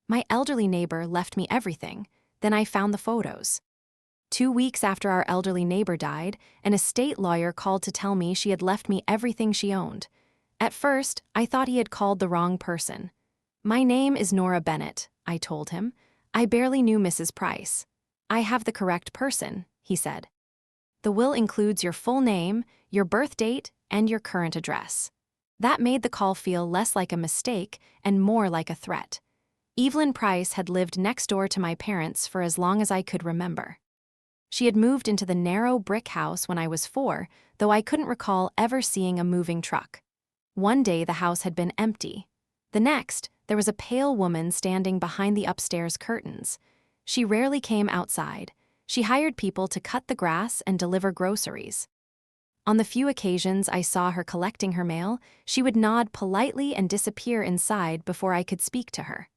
My elderly neighbor left me everything. Then I found the photos. 2 weeks after our elderly neighbor died, an estate lawyer called to tell me she had left me everything she owned. At first, I thought he had called the wrong person. "My name is Nora Bennett," I told him. "I barely knew Mrs. Price." "I have the correct person," he said. "The will includes your full name, your birth date, and your current address." That made the call feel less like a mistake and more like a threat. Evelyn Price had lived next door to my parents for as long as I could remember. She had moved into the narrow brick house when I was 4, though I couldn't recall ever seeing a moving truck. One day the house had been empty. The next, there was a pale woman standing behind the upstairs curtains. She rarely came outside. She hired people to cut the grass and deliver groceries. On the few occasions I saw her collecting her mail, she would nod politely and disappear inside before I could speak to her.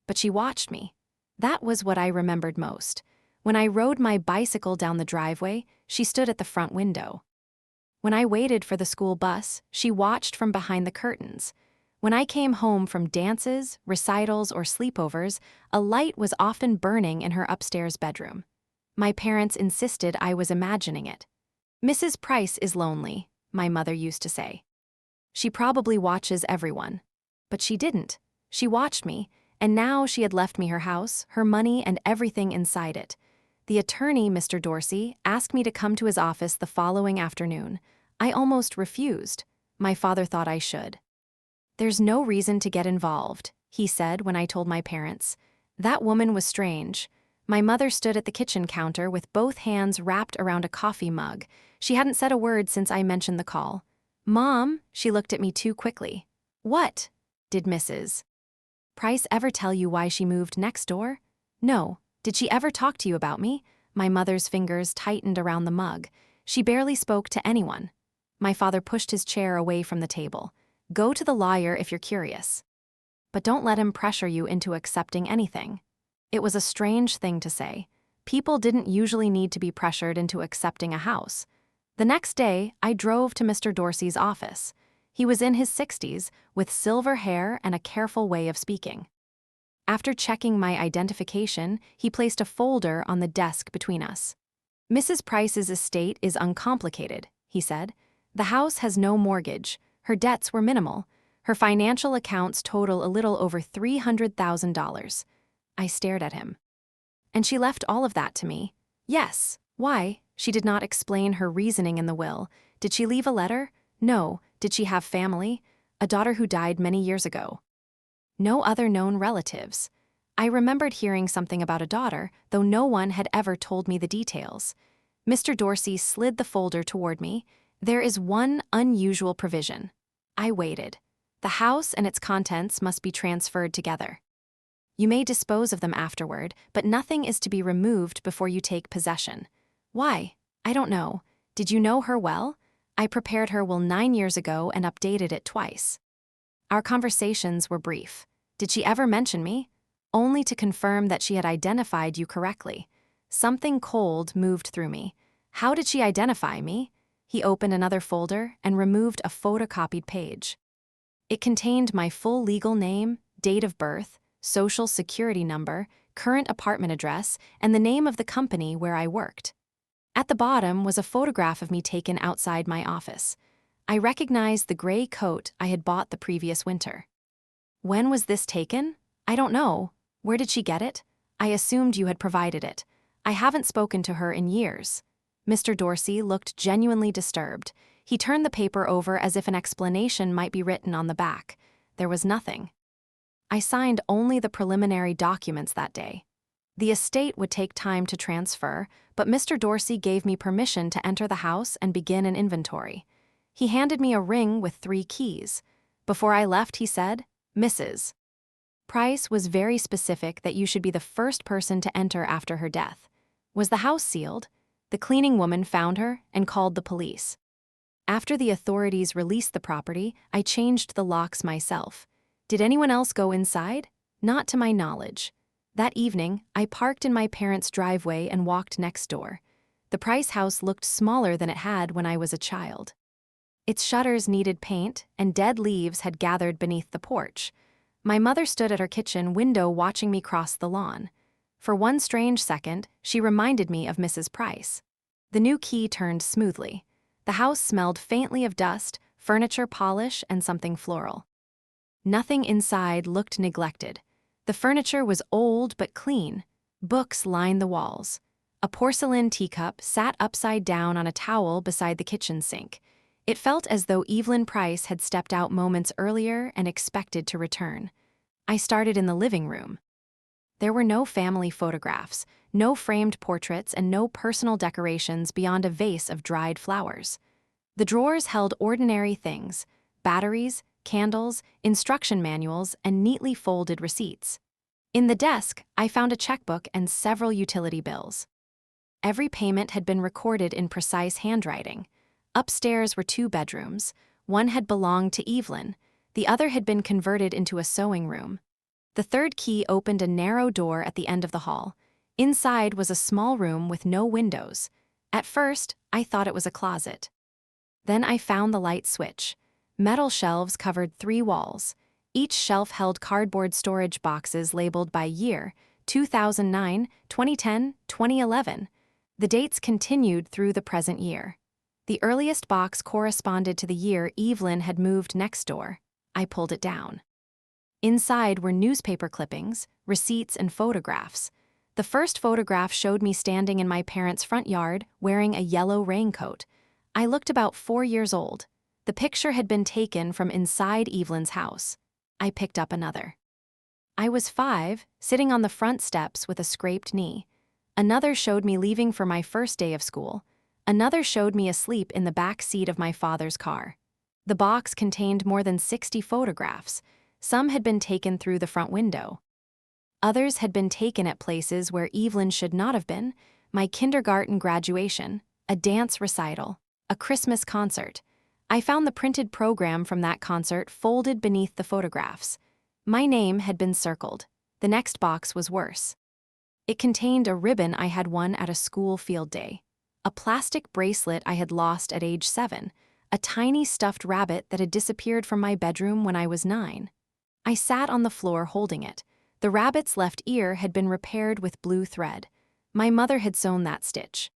But she watched me. That was what I remembered most. When I rode my bicycle down the driveway, she stood at the front window. When I waited for the school bus, she watched from behind the curtains. When I came home from dances, recitals, or sleepovers, a light was often burning in her upstairs bedroom. My parents insisted I was imagining it. "Mrs. Price is lonely," my mother used to say. "She probably watches everyone." But she didn't. She watched me, and now she had left me her house, her money, and everything inside it. The attorney, Mr. Dorsey, asked me to come to his office the following afternoon. I almost refused. My father thought I should. "There's no reason to get involved," he said when I told my parents. That woman was strange. My mother stood at the kitchen counter with both hands wrapped around a coffee mug. She hadn't said a word since I mentioned the call. "Mom," she looked at me too quickly. "What? Did Mrs. Price ever tell you why she moved next door?" "No. Did she ever talk to you about me?" My mother's fingers tightened around the mug. "She barely spoke to anyone." My father pushed his chair away from the table. "Go to the lawyer if you're curious. But don't let him pressure you into accepting anything." It was a strange thing to say. People didn't usually need to be pressured into accepting a house. The next day, I drove to Mr. Dorsey's office. He was in his 60s, with silver hair and a careful way of speaking. After checking my identification, he placed a folder on the desk between us. "Mrs. Price's estate is uncomplicated," he said. "The house has no mortgage. Her debts were minimal. Her financial accounts total a little over $300,000. I stared at him. "And she left all of that to me?" "Yes." "Why?" She did not explain her reasoning in the will. "Did she leave a letter?" "No." "Did she have family?" "A daughter who died many years ago." "No other known relatives?" I remembered hearing something about a daughter, though no one had ever told me the details. Mr. Dorsey slid the folder toward me. "There is one unusual provision." I waited. "The house and its contents must be transferred together. You may dispose of them afterward, but nothing is to be removed before you take possession." "Why?" "I don't know." "Did you know her well?" "I prepared her will 9 years ago and updated it twice." Our conversations were brief. "Did she ever mention me?" "Only to confirm that she had identified you correctly." Something cold moved through me. "How did she identify me?" He opened another folder and removed a photocopied page. It contained my full legal name, date of birth, social security number, current apartment address, and the name of the company where I worked. At the bottom was a photograph of me taken outside my office. I recognized the gray coat I had bought the previous winter. "When was this taken?" "I don't know." "Where did she get it?" "I assumed you had provided it. I haven't spoken to her in years." Mr. Dorsey looked genuinely disturbed. He turned the paper over as if an explanation might be written on the back. There was nothing. I signed only the preliminary documents that day. The estate would take time to transfer, but Mr. Dorsey gave me permission to enter the house and begin an inventory. He handed me a ring with 3 keys. Before I left, he said, "Mrs. Price was very specific that you should be the first person to enter after her death." Was the house sealed? The cleaning woman found her and called the police. After the authorities released the property, I changed the locks myself. Did anyone else go inside? Not to my knowledge. That evening, I parked in my parents' driveway and walked next door. The Price house looked smaller than it had when I was a child. Its shutters needed paint, and dead leaves had gathered beneath the porch. My mother stood at her kitchen window watching me cross the lawn. For one strange second, she reminded me of Mrs. Price. The new key turned smoothly. The house smelled faintly of dust, furniture polish, and something floral. Nothing inside looked neglected. The furniture was old but clean. Books lined the walls. A porcelain teacup sat upside down on a towel beside the kitchen sink. It felt as though Evelyn Price had stepped out moments earlier and expected to return. I started in the living room. There were no family photographs, no framed portraits, and no personal decorations beyond a vase of dried flowers. The drawers held ordinary things: batteries, candles, instruction manuals, and neatly folded receipts. In the desk, I found a checkbook and several utility bills. Every payment had been recorded in precise handwriting. Upstairs were 2 bedrooms. One had belonged to Evelyn. The other had been converted into a sewing room. The third key opened a narrow door at the end of the hall. Inside was a small room with no windows. At first, I thought it was a closet. Then I found the light switch. Metal shelves covered 3 walls. Each shelf held cardboard storage boxes labeled by year: 2009, 2010, 2011. The dates continued through the present year. The earliest box corresponded to the year Evelyn had moved next door. I pulled it down. Inside were newspaper clippings, receipts, and photographs. The first photograph showed me standing in my parents' front yard wearing a yellow raincoat. I looked about 4 years old. The picture had been taken from inside Evelyn's house. I picked up another. I was 5, sitting on the front steps with a scraped knee. Another showed me leaving for my first day of school. Another showed me asleep in the back seat of my father's car. The box contained more than 60 photographs. Some had been taken through the front window. Others had been taken at places where Evelyn should not have been: my kindergarten graduation, a dance recital, a Christmas concert. I found the printed program from that concert folded beneath the photographs. My name had been circled. The next box was worse. It contained a ribbon I had won at a school field day, a plastic bracelet I had lost at age 7, a tiny stuffed rabbit that had disappeared from my bedroom when I was 9. I sat on the floor holding it. The rabbit's left ear had been repaired with blue thread. My mother had sewn that stitch.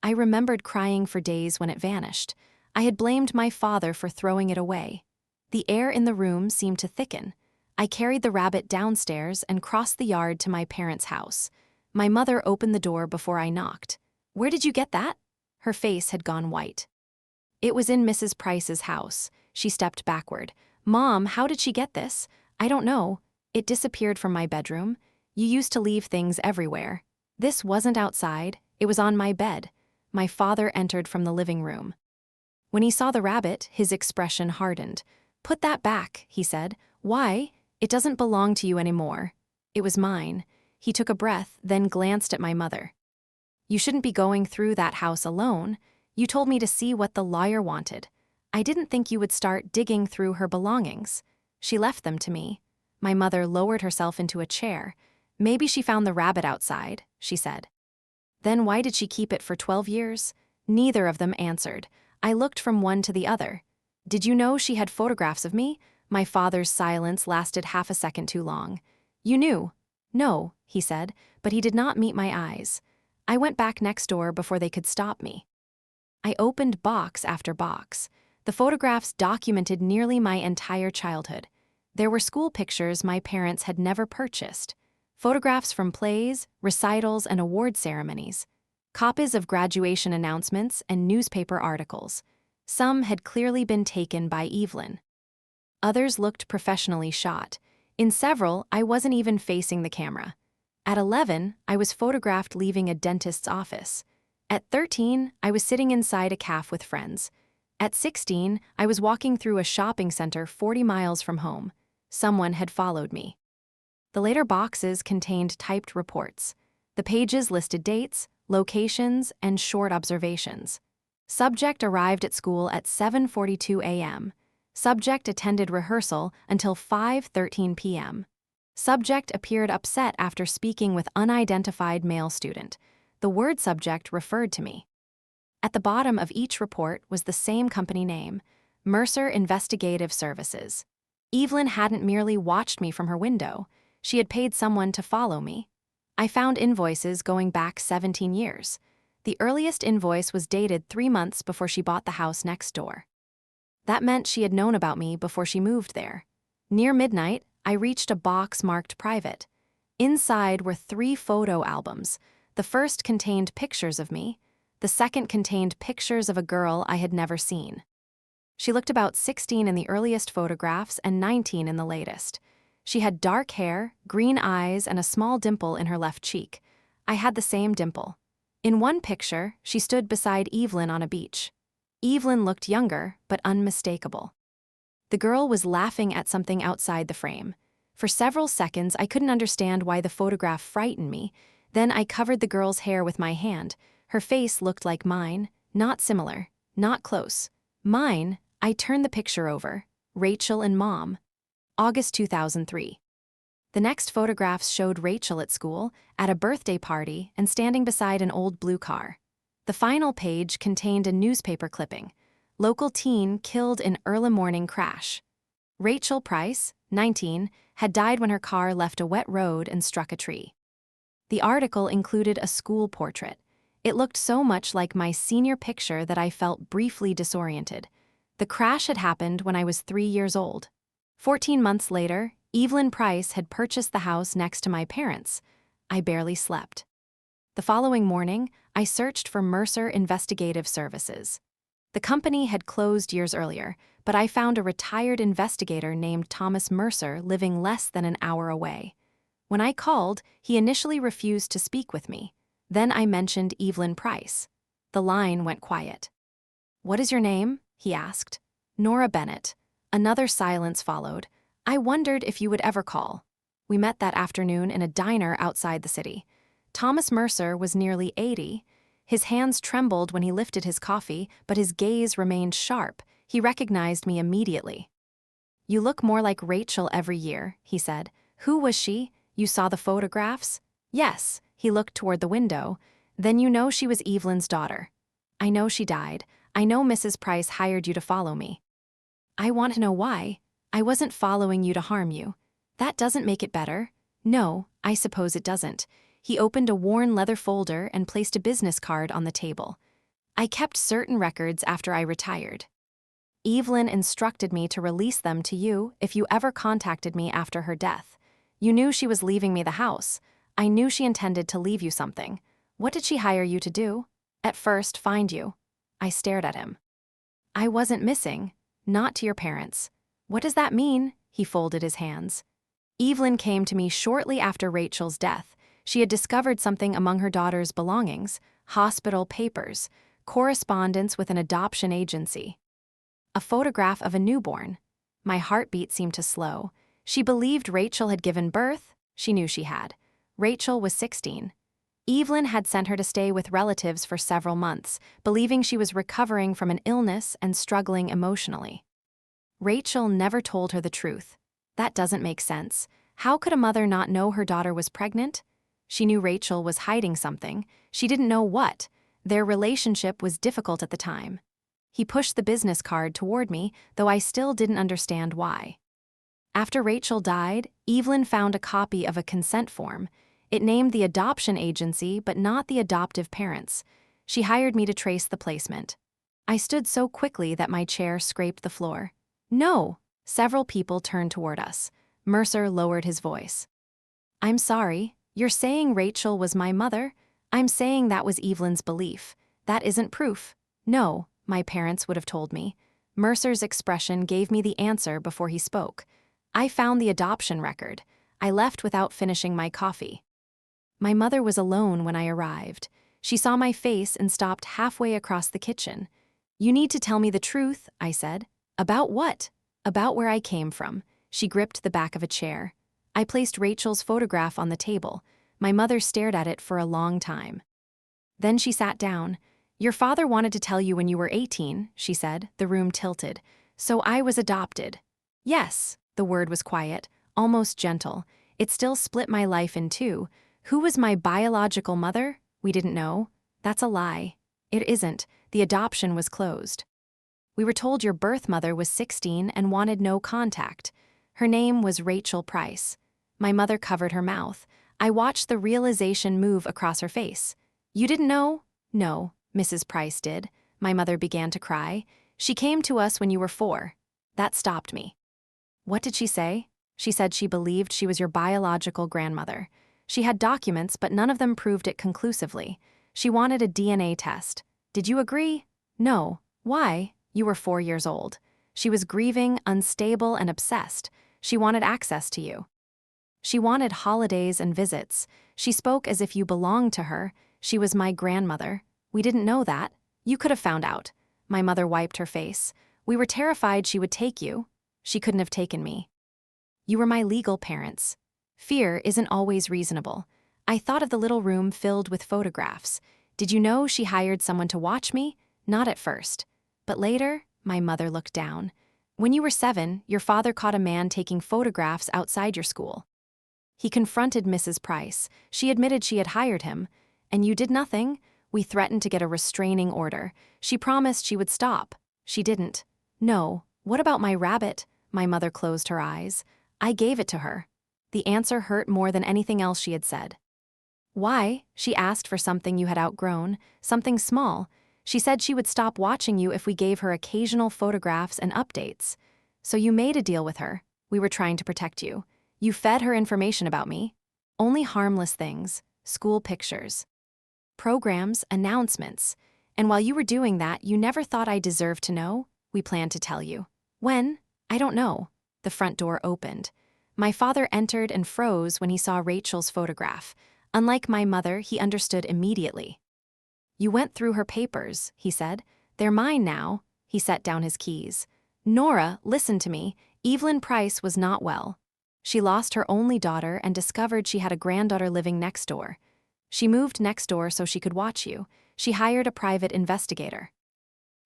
I remembered crying for days when it vanished. I had blamed my father for throwing it away. The air in the room seemed to thicken. I carried the rabbit downstairs and crossed the yard to my parents' house. My mother opened the door before I knocked. "Where did you get that?" Her face had gone white. "It was in Mrs. Price's house." She stepped backward. "Mom, how did she get this?" "I don't know. It disappeared from my bedroom. You used to leave things everywhere. This wasn't outside. It was on my bed." My father entered from the living room. When he saw the rabbit, his expression hardened. "Put that back," he said. "Why? It doesn't belong to you anymore." It was mine. He took a breath, then glanced at my mother. "You shouldn't be going through that house alone. You told me to see what the lawyer wanted. I didn't think you would start digging through her belongings." She left them to me. My mother lowered herself into a chair. "Maybe she found the rabbit outside," she said. "Then why did she keep it for 12 years? Neither of them answered. I looked from one to the other. "Did you know she had photographs of me?" My father's silence lasted half a second too long. "You knew?" "No," he said, but he did not meet my eyes. I went back next door before they could stop me. I opened box after box. The photographs documented nearly my entire childhood. There were school pictures my parents had never purchased, photographs from plays, recitals, and award ceremonies, copies of graduation announcements and newspaper articles. Some had clearly been taken by Evelyn. Others looked professionally shot. In several, I wasn't even facing the camera. At 11, I was photographed leaving a dentist's office. At 13, I was sitting inside a cafe with friends. At 16, I was walking through a shopping center 40 miles from home. Someone had followed me. The later boxes contained typed reports. The pages listed dates, locations, and short observations. Subject arrived at school at 7:42 a.m. Subject attended rehearsal until 5:13 p.m. Subject appeared upset after speaking with unidentified male student. The word subject referred to me. At the bottom of each report was the same company name: Mercer Investigative Services. Evelyn hadn't merely watched me from her window. She had paid someone to follow me. I found invoices going back 17 years. The earliest invoice was dated 3 months before she bought the house next door. That meant she had known about me before she moved there. Near midnight, I reached a box marked private. Inside were 3 photo albums. The first contained pictures of me. The second contained pictures of a girl I had never seen. She looked about 16 in the earliest photographs and 19 in the latest. She had dark hair, green eyes, and a small dimple in her left cheek. I had the same dimple. In one picture, she stood beside Evelyn on a beach. Evelyn looked younger, but unmistakable. The girl was laughing at something outside the frame. For several seconds, I couldn't understand why the photograph frightened me. Then I covered the girl's hair with my hand. Her face looked like mine, not similar, not close. Mine. I turned the picture over. Rachel and Mom. August 2003. The next photographs showed Rachel at school, at a birthday party, and standing beside an old blue car. The final page contained a newspaper clipping. Local teen killed in early morning crash. Rachel Price, 19, had died when her car left a wet road and struck a tree. The article included a school portrait. It looked so much like my senior picture that I felt briefly disoriented. The crash had happened when I was 3 years old. 14 months later, Evelyn Price had purchased the house next to my parents. I barely slept. The following morning, I searched for Mercer Investigative Services. The company had closed years earlier, but I found a retired investigator named Thomas Mercer living less than an hour away. When I called, he initially refused to speak with me. Then I mentioned Evelyn Price. The line went quiet. "What is your name?" he asked. "Nora Bennett." Another silence followed. "I wondered if you would ever call." We met that afternoon in a diner outside the city. Thomas Mercer was nearly 80. His hands trembled when he lifted his coffee, but his gaze remained sharp. He recognized me immediately. "You look more like Rachel every year," he said. "Who was she? You saw the photographs?" "Yes." He looked toward the window. "Then you know she was Evelyn's daughter." "I know she died. I know Mrs. Price hired you to follow me." "I want to know why." "I wasn't following you to harm you." "That doesn't make it better." "No, I suppose it doesn't." He opened a worn leather folder and placed a business card on the table. "I kept certain records after I retired. Evelyn instructed me to release them to you if you ever contacted me after her death. You knew she was leaving me the house. I knew she intended to leave you something. What did she hire you to do?" "At first, find you." I stared at him. "I wasn't missing. Not to your parents." "What does that mean?" He folded his hands. "Evelyn came to me shortly after Rachel's death. She had discovered something among her daughter's belongings, hospital papers, correspondence with an adoption agency. A photograph of a newborn. My heartbeat seemed to slow. She believed Rachel had given birth. She knew she had. Rachel was 16. Evelyn had sent her to stay with relatives for several months, believing she was recovering from an illness and struggling emotionally. Rachel never told her the truth. That doesn't make sense. How could a mother not know her daughter was pregnant? She knew Rachel was hiding something. She didn't know what. Their relationship was difficult at the time. He pushed the business card toward me, though I still didn't understand why. After Rachel died, Evelyn found a copy of a consent form. It named the adoption agency, but not the adoptive parents. She hired me to trace the placement. I stood so quickly that my chair scraped the floor. "No!" Several people turned toward us. Mercer lowered his voice. "I'm sorry. You're saying Rachel was my mother? I'm saying that was Evelyn's belief. That isn't proof." "No," my parents would have told me. Mercer's expression gave me the answer before he spoke. "I found the adoption record. I left without finishing my coffee." My mother was alone when I arrived. She saw my face and stopped halfway across the kitchen. "You need to tell me the truth," I said. "About what?" "About where I came from." She gripped the back of a chair. I placed Rachel's photograph on the table. My mother stared at it for a long time. Then she sat down. "Your father wanted to tell you when you were 18, she said. The room tilted. "So I was adopted." "Yes." The word was quiet, almost gentle. It still split my life in two. Who was my biological mother? We didn't know. That's a lie. It isn't. The adoption was closed. "We were told your birth mother was 16 and wanted no contact." Her name was Rachel Price. My mother covered her mouth. I watched the realization move across her face. You didn't know? No, Mrs. Price did. My mother began to cry. She came to us when you were 4. That stopped me. What did she say? She said she believed she was your biological grandmother. She had documents, but none of them proved it conclusively. She wanted a DNA test. Did you agree? No. Why? You were 4 years old. She was grieving, unstable, and obsessed. She wanted access to you. She wanted holidays and visits. She spoke as if you belonged to her. She was my grandmother. We didn't know that. You could have found out. My mother wiped her face. We were terrified she would take you. She couldn't have taken me. You were my legal parents. Fear isn't always reasonable. I thought of the little room filled with photographs. Did you know she hired someone to watch me? Not at first. But later, my mother looked down. When you were 7, your father caught a man taking photographs outside your school. He confronted Mrs. Price. She admitted she had hired him. And you did nothing? We threatened to get a restraining order. She promised she would stop. She didn't. No. What about my rabbit? My mother closed her eyes. I gave it to her. The answer hurt more than anything else she had said. Why? She asked for something you had outgrown, something small. She said she would stop watching you if we gave her occasional photographs and updates. So you made a deal with her. We were trying to protect you. You fed her information about me. Only harmless things, school pictures, programs, announcements. And while you were doing that, you never thought I deserved to know? We planned to tell you. When? I don't know. The front door opened. My father entered and froze when he saw Rachel's photograph. Unlike my mother, he understood immediately. You went through her papers, he said. They're mine now. He set down his keys. Nora, listen to me. Evelyn Price was not well. She lost her only daughter and discovered she had a granddaughter living next door. She moved next door so she could watch you. She hired a private investigator.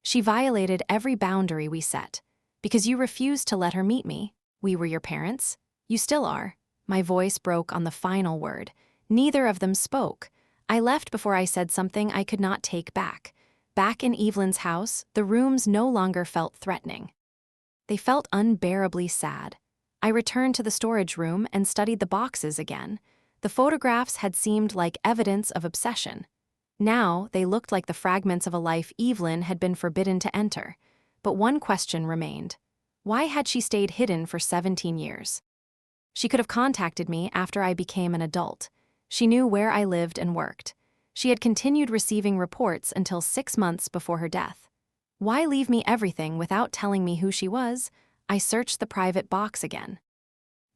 She violated every boundary we set. Because you refused to let her meet me. We were your parents. You still are. My voice broke on the final word. Neither of them spoke. I left before I said something I could not take back. Back in Evelyn's house, the rooms no longer felt threatening. They felt unbearably sad. I returned to the storage room and studied the boxes again. The photographs had seemed like evidence of obsession. Now they looked like the fragments of a life Evelyn had been forbidden to enter. But one question remained. Why had she stayed hidden for 17 years? She could have contacted me after I became an adult. She knew where I lived and worked. She had continued receiving reports until 6 months before her death. Why leave me everything without telling me who she was? I searched the private box again.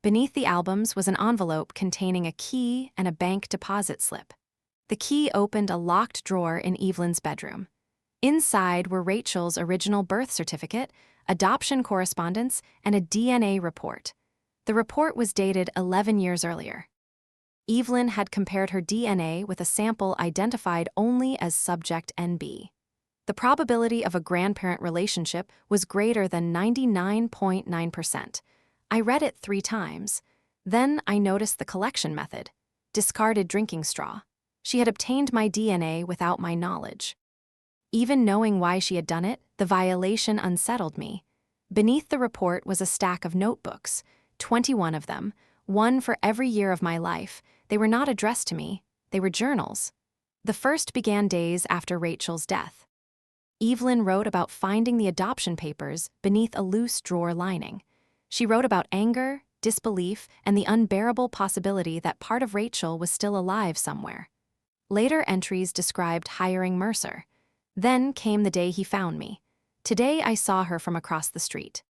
Beneath the albums was an envelope containing a key and a bank deposit slip. The key opened a locked drawer in Evelyn's bedroom. Inside were Rachel's original birth certificate, adoption correspondence, and a DNA report. The report was dated 11 years earlier. Evelyn had compared her DNA with a sample identified only as subject NB. The probability of a grandparent relationship was greater than 99.9%. I read it 3 times. Then I noticed the collection method. Discarded drinking straw. She had obtained my DNA without my knowledge. Even knowing why she had done it, the violation unsettled me. Beneath the report was a stack of notebooks, 21 of them, one for every year of my life. They were not addressed to me. They were journals. The first began days after Rachel's death. Evelyn wrote about finding the adoption papers beneath a loose drawer lining. She wrote about anger, disbelief, and the unbearable possibility that part of Rachel was still alive somewhere. Later entries described hiring Mercer. Then came the day he found me. Today I saw her from across the street.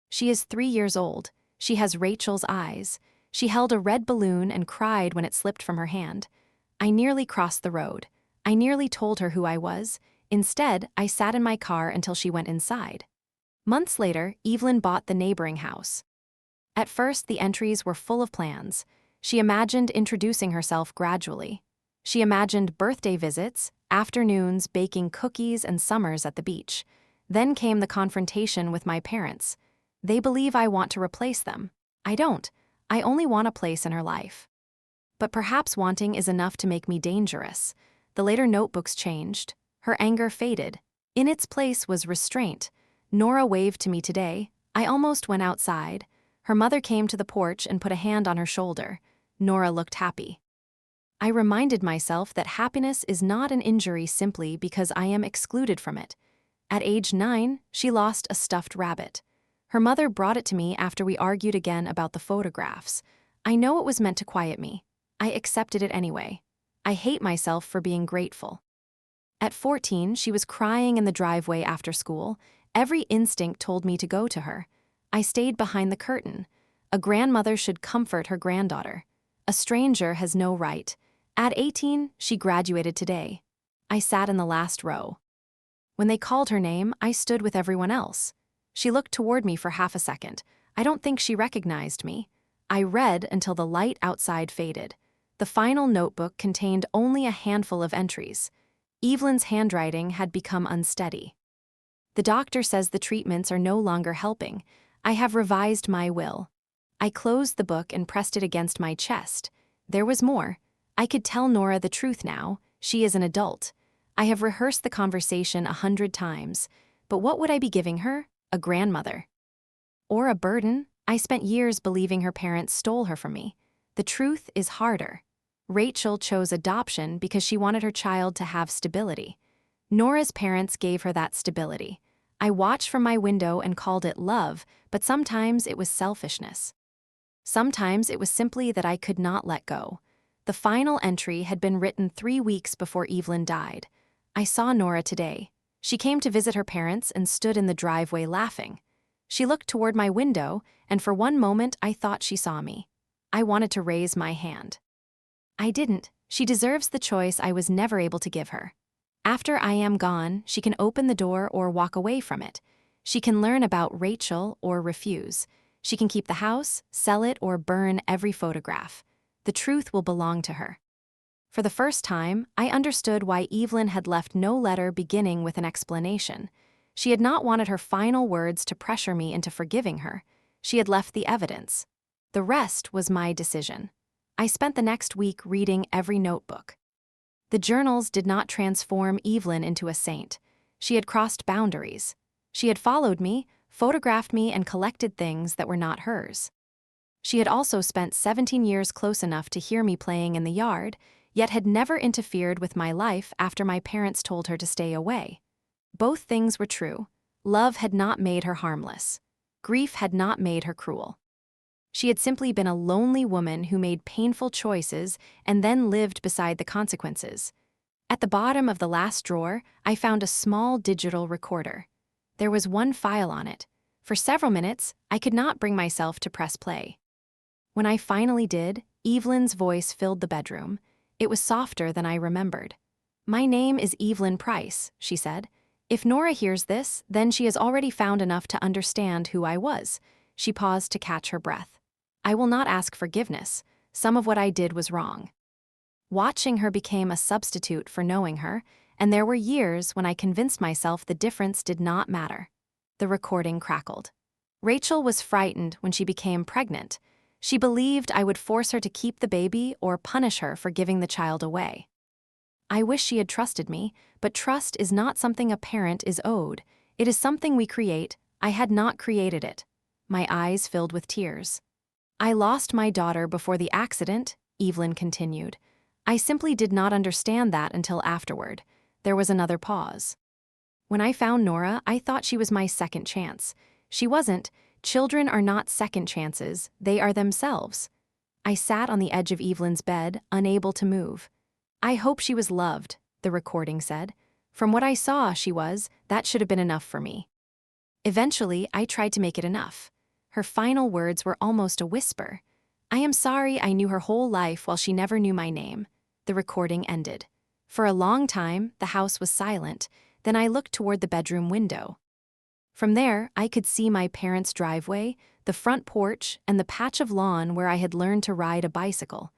She is 3 years old. She has Rachel's eyes. She held a red balloon and cried when it slipped from her hand. I nearly crossed the road. I nearly told her who I was. Instead, I sat in my car until she went inside. Months later, Evelyn bought the neighboring house. At first, the entries were full of plans. She imagined introducing herself gradually. She imagined birthday visits, afternoons baking cookies, and summers at the beach. Then came the confrontation with my parents. They believe I want to replace them. I don't. I only want a place in her life. But perhaps wanting is enough to make me dangerous. The later notebooks changed. Her anger faded. In its place was restraint. Nora waved to me today. I almost went outside. Her mother came to the porch and put a hand on her shoulder. Nora looked happy. I reminded myself that happiness is not an injury simply because I am excluded from it. At age 9, she lost a stuffed rabbit. Her mother brought it to me after we argued again about the photographs. I know it was meant to quiet me. I accepted it anyway. I hate myself for being grateful. At 14, she was crying in the driveway after school. Every instinct told me to go to her. I stayed behind the curtain. A grandmother should comfort her granddaughter. A stranger has no right. At 18, she graduated today. I sat in the last row. When they called her name, I stood with everyone else. She looked toward me for half a second. I don't think she recognized me. I read until the light outside faded. The final notebook contained only a handful of entries. Evelyn's handwriting had become unsteady. The doctor says the treatments are no longer helping. I have revised my will. I closed the book and pressed it against my chest. There was more. I could tell Nora the truth now. She is an adult. I have rehearsed the conversation 100 times. But what would I be giving her? A grandmother. Or a burden? I spent years believing her parents stole her from me. The truth is harder. Rachel chose adoption because she wanted her child to have stability. Nora's parents gave her that stability. I watched from my window and called it love, but sometimes it was selfishness. Sometimes it was simply that I could not let go. The final entry had been written 3 weeks before Evelyn died. I saw Nora today. She came to visit her parents and stood in the driveway laughing. She looked toward my window, and for one moment I thought she saw me. I wanted to raise my hand. I didn't. She deserves the choice I was never able to give her. After I am gone, she can open the door or walk away from it. She can learn about Rachel or refuse. She can keep the house, sell it, or burn every photograph. The truth will belong to her. For the first time, I understood why Evelyn had left no letter beginning with an explanation. She had not wanted her final words to pressure me into forgiving her. She had left the evidence. The rest was my decision. I spent the next week reading every notebook. The journals did not transform Evelyn into a saint. She had crossed boundaries. She had followed me, photographed me, and collected things that were not hers. She had also spent 17 years close enough to hear me playing in the yard, yet had never interfered with my life after my parents told her to stay away. Both things were true. Love had not made her harmless. Grief had not made her cruel. She had simply been a lonely woman who made painful choices and then lived beside the consequences. At the bottom of the last drawer, I found a small digital recorder. There was one file on it. For several minutes, I could not bring myself to press play. When I finally did, Evelyn's voice filled the bedroom. It was softer than I remembered. "My name is Evelyn Price," she said. "If Nora hears this, then she has already found enough to understand who I was." She paused to catch her breath. "I will not ask forgiveness. Some of what I did was wrong." Watching her became a substitute for knowing her, and there were years when I convinced myself the difference did not matter. The recording crackled. Rachel was frightened when she became pregnant. She believed I would force her to keep the baby or punish her for giving the child away. I wish she had trusted me, but trust is not something a parent is owed. It is something we create. I had not created it. My eyes filled with tears. "I lost my daughter before the accident," Evelyn continued. "I simply did not understand that until afterward." There was another pause. "When I found Nora, I thought she was my second chance. She wasn't. Children are not second chances, they are themselves." I sat on the edge of Evelyn's bed, unable to move. "I hope she was loved," the recording said. "From what I saw, she was. That should have been enough for me." Eventually, I tried to make it enough. Her final words were almost a whisper. "I am sorry I knew her whole life while she never knew my name." The recording ended. For a long time, the house was silent. Then I looked toward the bedroom window. From there, I could see my parents' driveway, the front porch, and the patch of lawn where I had learned to ride a bicycle.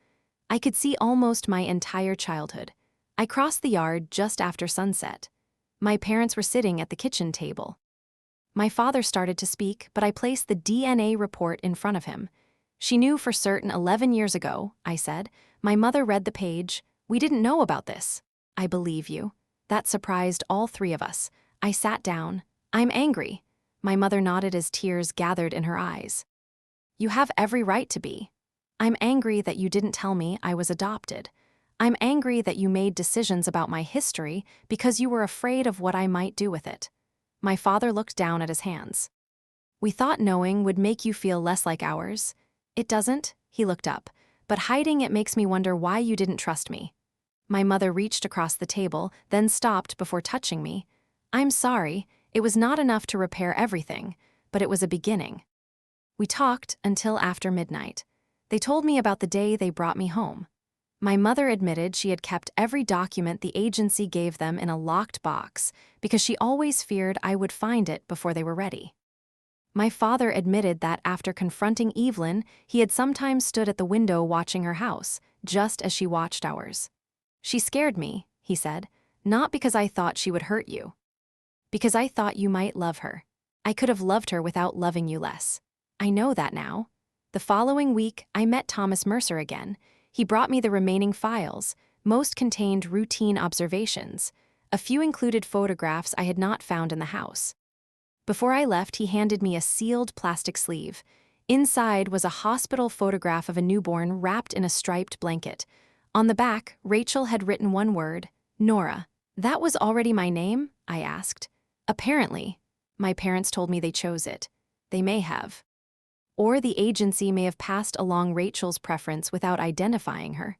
I could see almost my entire childhood. I crossed the yard just after sunset. My parents were sitting at the kitchen table. My father started to speak, but I placed the DNA report in front of him. "She knew for certain 11 years ago," I said. My mother read the page. "We didn't know about this." "I believe you." That surprised all three of us. I sat down. "I'm angry." My mother nodded as tears gathered in her eyes. You have every right to be. I'm angry that you didn't tell me I was adopted. I'm angry that you made decisions about my history because you were afraid of what I might do with it." My father looked down at his hands. "We thought knowing would make you feel less like ours. It doesn't," he looked up, "but hiding it makes me wonder why you didn't trust me." My mother reached across the table, then stopped before touching me. "I'm sorry, it was not enough to repair everything, but it was a beginning." We talked until after midnight. They told me about the day they brought me home. My mother admitted she had kept every document the agency gave them in a locked box because she always feared I would find it before they were ready. My father admitted that after confronting Evelyn, he had sometimes stood at the window watching her house, just as she watched ours. "She scared me," he said, "not because I thought she would hurt you. Because I thought you might love her. I could have loved her without loving you less. I know that now." The following week, I met Thomas Mercer again. He brought me the remaining files. Most contained routine observations. A few included photographs I had not found in the house. Before I left, he handed me a sealed plastic sleeve. Inside was a hospital photograph of a newborn wrapped in a striped blanket. On the back, Rachel had written one word, Nora. "That was already my name?" I asked. "Apparently. My parents told me they chose it. They may have. Or the agency may have passed along Rachel's preference without identifying her."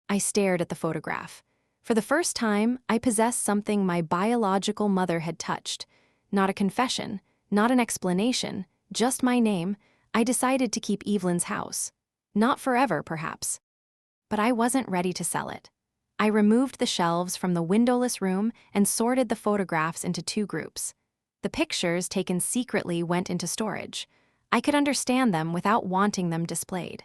I stared at the photograph. For the first time, I possessed something my biological mother had touched. Not a confession, not an explanation, just my name. I decided to keep Evelyn's house. Not forever, perhaps. But I wasn't ready to sell it. I removed the shelves from the windowless room and sorted the photographs into two groups. The pictures taken secretly went into storage. I could understand them without wanting them displayed.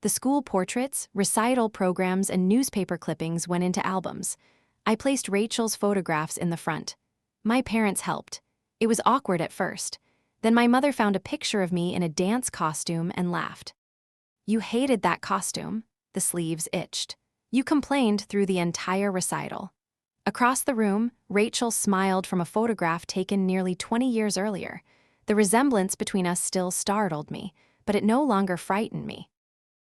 The school portraits, recital programs, and newspaper clippings went into albums. I placed Rachel's photographs in the front. My parents helped. It was awkward at first. Then my mother found a picture of me in a dance costume and laughed. "You hated that costume." The sleeves itched. "You complained through the entire recital." Across the room, Rachel smiled from a photograph taken nearly 20 years earlier. The resemblance between us still startled me, but it no longer frightened me.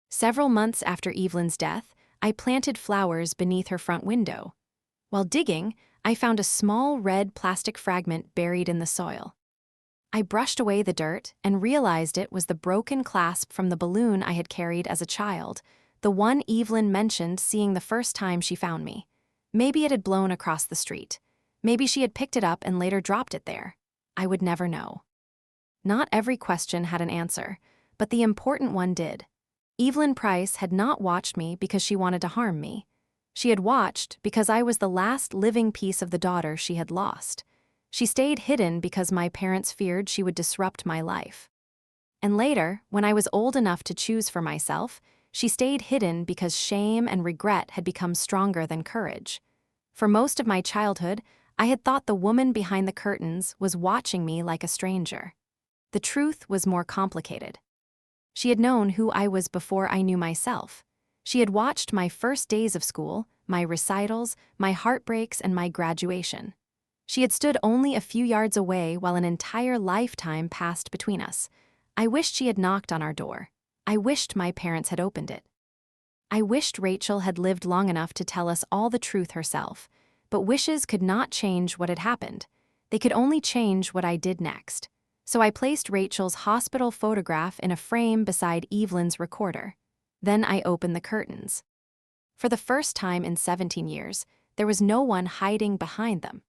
Several months after Evelyn's death, I planted flowers beneath her front window. While digging, I found a small red plastic fragment buried in the soil. I brushed away the dirt and realized it was the broken clasp from the balloon I had carried as a child, the one Evelyn mentioned seeing the first time she found me. Maybe it had blown across the street. Maybe she had picked it up and later dropped it there. I would never know. Not every question had an answer, but the important one did. Evelyn Price had not watched me because she wanted to harm me. She had watched because I was the last living piece of the daughter she had lost. She stayed hidden because my parents feared she would disrupt my life. And later, when I was old enough to choose for myself, she stayed hidden because shame and regret had become stronger than courage. For most of my childhood, I had thought the woman behind the curtains was watching me like a stranger. The truth was more complicated. She had known who I was before I knew myself. She had watched my first days of school, my recitals, my heartbreaks, and my graduation. She had stood only a few yards away while an entire lifetime passed between us. I wished she had knocked on our door. I wished my parents had opened it. I wished Rachel had lived long enough to tell us all the truth herself, but wishes could not change what had happened. They could only change what I did next. So I placed Rachel's hospital photograph in a frame beside Evelyn's recorder. Then I opened the curtains. For the first time in 17 years, there was no one hiding behind them.